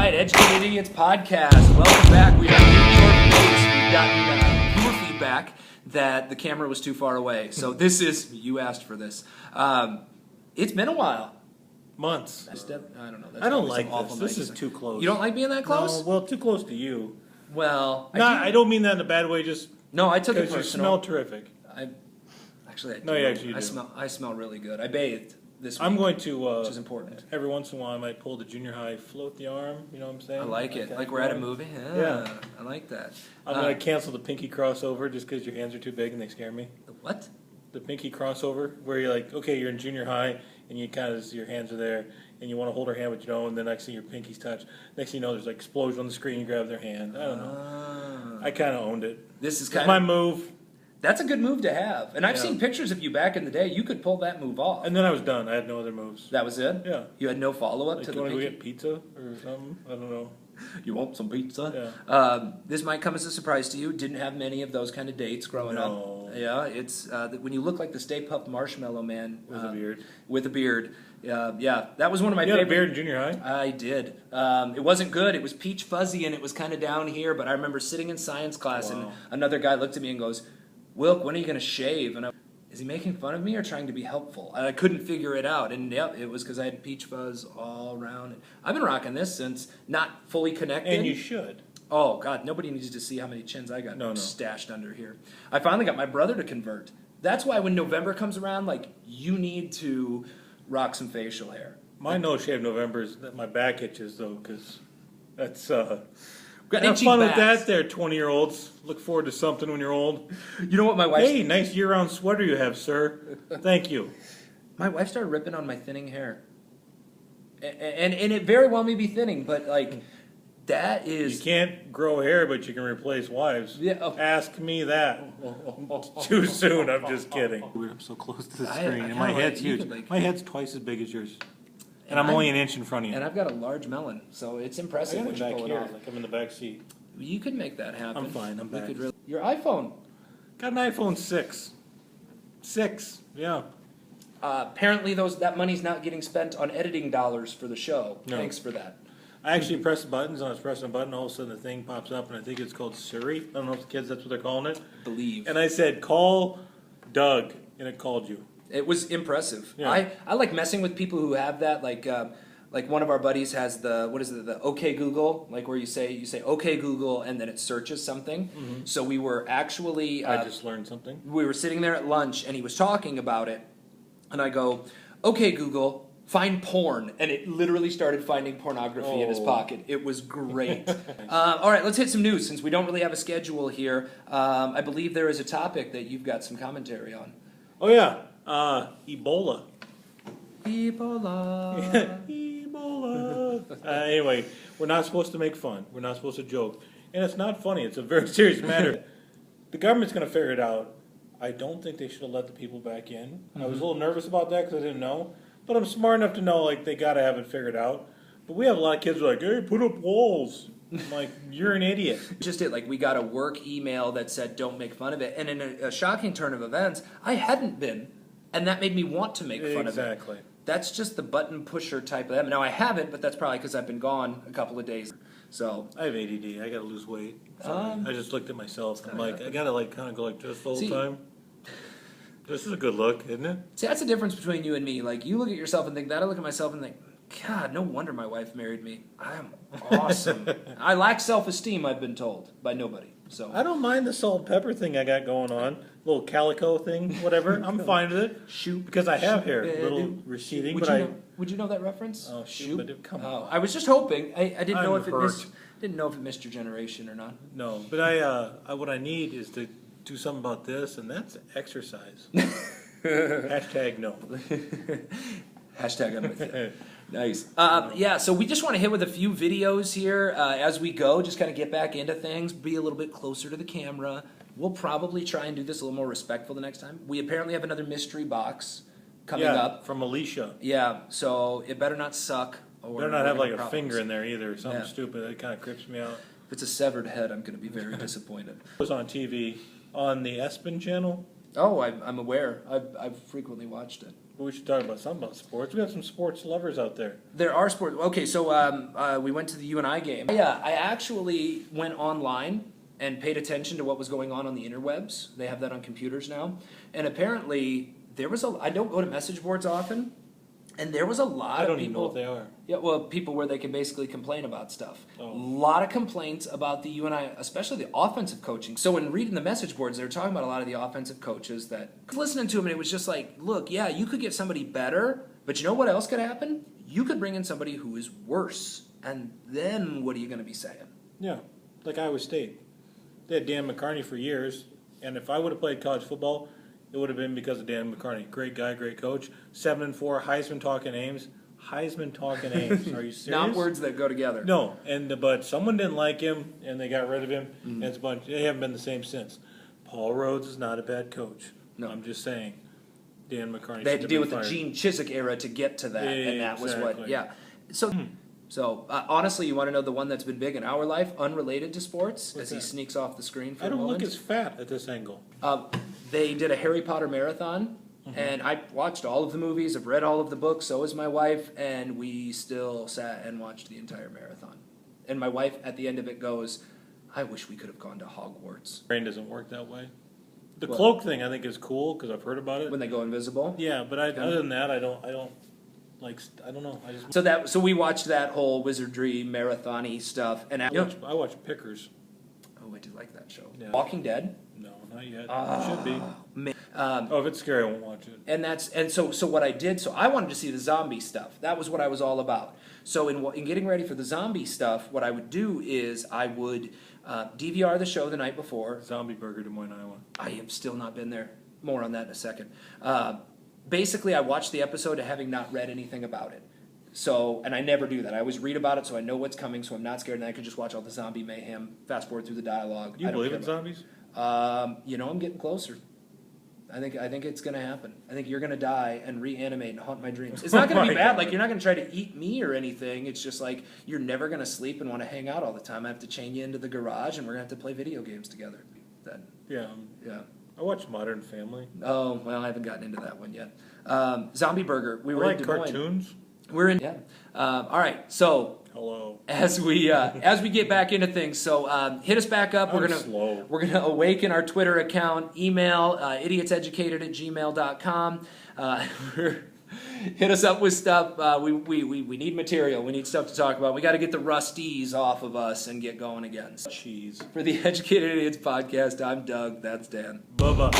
right, Educated Idiots Podcast. Welcome back. We have we've gotten viewer feedback that the camera was too far away. So this is, you asked for this. It's been a while. Months. I don't know. I don't like this. This is too close. You don't like being that close? No, well, too close to you. Well, I don't mean that in a bad way. Just no, I took it because you personal. smell terrific. I do. No, you actually do. I smell really good. I bathed this week. I'm going to, which is important. every once in a while, I might pull the junior high, float the arm. You know what I'm saying? I like it. Like we're at a movie. Yeah. I like that. I'm going to cancel the pinky crossover just because your hands are too big and they scare me. The what? The pinky crossover, where you're like, okay, you're in junior high and you kind of your hands are there and you want to hold her hand, but you don't. And the next thing your pinkies touch. Next thing you know, there's like explosion on the screen. You grab their hand. I don't know. I kind of owned it. This is It's kind my of move. That's a good move to have. And I've Yeah. seen pictures of you back in the day. You could pull that move off. And then I was done. I had no other moves. That was it? Yeah. You had no follow-up Like, to do the you want to go pinky? get pizza or something? I don't know. You want some pizza? Yeah. This might come as a surprise to you. Didn't have many of those kind of dates growing No. up. Yeah, it's when you look like the Stay Puft Marshmallow Man With a beard. With a beard. Yeah, that was one of my You had favorite. a beard in junior high? I did. It wasn't good. It was peach fuzzy and it was kind of down here. But I remember sitting in science class and Wow. another guy looked at me and goes, "Wilk, when are you going to shave?" And is he making fun of me or trying to be helpful? And I couldn't figure it out. And yep, it was because I had peach fuzz all around. I've been rocking this since not fully connected. And you should. Oh, God, nobody needs to see how many chins I got No. stashed under here. I finally got my brother to convert. That's why when November comes around, like, you need to rock some facial hair. My no shave November is that my back itches though, because that's Got have itchy fun backs. with that there, 20-year-olds. Look forward to something when you're old. You know what my wife... Hey, nice year-round sweater you have, sir. Thank you. My wife started ripping on my thinning hair. And it very well may be thinning, but, like, that You is... can't grow hair, but you can replace wives. Yeah, oh. Ask me that. Too soon. I'm just kidding. I'm so close to the I screen, and kinda my like- head's you huge. could, like- My head's twice as big as yours, and And I'm I'm- only an inch in front of you. And I've got a large melon, so it's I impressive got when it you back pull it here, off. like I'm in the back seat. You could make that happen. I'm fine, I'm We back. could really... Your iPhone. Got an iPhone 6. 6, yeah. Apparently that money's not getting spent on editing dollars for the show. No. Thanks for that. I actually pressed the buttons, and I was pressing a button, all of a sudden the thing pops up, and I think it's called Siri. I don't know if the kids, that's what they're calling it. Believe. And I said, call Doug, and it called you. It was impressive. Yeah. I like messing with people who have that. Like one of our buddies has the OK Google, like where you say OK Google and then it searches something. Mm-hmm. So we were actually I just learned something. we were sitting there at lunch and he was talking about it, and I go, OK Google, find porn, and it literally started finding pornography in his Oh. pocket. It was great. All right, let's hit some news since we don't really have a schedule here. I believe there is a topic that you've got some commentary on. Oh, yeah. Ebola. Ebola. Ebola. Anyway, we're not supposed to make fun. We're not supposed to joke. And it's not funny. It's a very serious matter. The government's going to figure it out. I don't think they should have let the people back in. I was a little nervous about that because I didn't know. But I'm smart enough to know, like, they got to have it figured out. But we have a lot of kids who are like, hey, put up walls. I'm like, you're an idiot. Just it, like we got a work email that said don't make fun of it. And in a shocking turn of events, I hadn't been. And that made me want to make fun of it. Exactly. That's just the button pusher type of them. Now I haven't, but that's probably because I've been gone a couple of days. So I have ADD. I got to lose weight. Sorry. I just looked at myself. I'm like, I got to like kind of go like this the whole See- time. This is a good look, isn't it? see, that's the difference between you and me. Like you look at yourself and think that. I look at myself and think, God, no wonder my wife married me. I'm awesome. I lack self-esteem, I've been told, by nobody. So I don't mind the salt and pepper thing I got going on. Little calico thing, whatever. I'm fine with it. shoot. Because I have hair. Shoot, Little dude. receding, Would but you I... know, would you know that reference? Oh, shoot, but come Oh, on. I was just hoping. I didn't know I'm if it hurt. didn't know if it missed your generation or not. No, but I what I need is to do something about this, and that's exercise. Hashtag no. Hashtag I'm with you. Nice. Yeah, so we just want to hit with a few videos here as we go, just kind of get back into things, be a little bit closer to the camera. We'll probably try and do this a little more respectful the next time. We apparently have another mystery box coming up. from Alicia. Yeah, so it better not suck. Or Better not have we're like gonna a have finger problems. in there either, something Yeah. stupid. That kind of creeps me out. If it's a severed head, I'm going to be very disappointed. It was on TV on the ESPN channel. Oh, I'm aware. I've frequently watched it. We should talk about something about sports. We have some sports lovers out there. There are sports. Okay, so we went to the UNI game. Yeah, I actually went online and paid attention to what was going on the interwebs. They have that on computers now. And apparently, I don't go to message boards often, and there was a lot I of don't people. even know what they are. Yeah, well, people where they can basically complain about stuff. Oh. A lot of complaints about the UNI, especially the offensive coaching. So in reading the message boards, they were talking about a lot of the offensive coaches that, listening to them, and it was just like, look, yeah, you could get somebody better, but you know what else could happen? You could bring in somebody who is worse, and then what are you going to be saying? Yeah, like Iowa State. They had Dan McCarney for years, and if I would have played college football, it would have been because of Dan McCarney. Great guy, great coach. 7-4, Heisman talking Ames. Heisman talking Ames. Are you serious? Not words that go together. No, but someone didn't like him, and they got rid of him. And it's a bunch. They haven't been the same since. Paul Rhodes is not a bad coach. No. I'm just saying. Dan McCarney. They had to should deal have with been the fired. Gene Chiswick era to get to that, and that was what, Exactly. yeah. So honestly, you want to know the one that's been big in our life, unrelated to sports, What's as he that? sneaks off the screen for I a don't moment? look as fat at this angle. They did a Harry Potter marathon, and I watched all of the movies, I've read all of the books, so has my wife, and we still sat and watched the entire marathon. And my wife, at the end of it, goes, I wish we could have gone to Hogwarts. Brain doesn't work that way. The What? cloak thing I think is cool because I've heard about it. When they go invisible. Yeah, but other than that, I don't like. I don't know. I just. So we watched that whole wizardry marathon-y stuff, and I watch Pickers. oh, I do like that show. Yeah. Walking Dead. No, not yet. It should be. Man. Oh, if it's scary, I won't watch it. And so what I did, so I wanted to see the zombie stuff. That was what I was all about. So in getting ready for the zombie stuff, what I would do is I would DVR the show the night before. Zombie Burger, Des Moines, Iowa. I have still not been there. More on that in a second. Basically, I watched the episode having not read anything about it. So, and I never do that. I always read about it so I know what's coming, so I'm not scared, and I can just watch all the zombie mayhem, fast forward through the dialogue. Do you I don't believe care in about- zombies? I'm getting closer. I think it's gonna happen. I think you're gonna die and reanimate and haunt my dreams. It's not gonna Oh be my bad. God. Like, you're not gonna try to eat me or anything. It's just like you're never gonna sleep and want to hang out all the time. I have to chain you into the garage, and we're gonna have to play video games together. Then, Yeah. yeah. I watch Modern Family. Oh well, I haven't gotten into that one yet. Zombie Burger. We I were like in Des Moines. cartoons. We're in. Yeah. All right. So Hello. as we get back into things, so hit us back up. I'm slow. We're gonna awaken our Twitter account, email idiotseducated@gmail.com. Hit us up with stuff. We need material. We need stuff to talk about. We got to get the rusties off of us and get going again. So, Cheese. for the Educated Idiots podcast, I'm Doug. That's Dan. Bubba.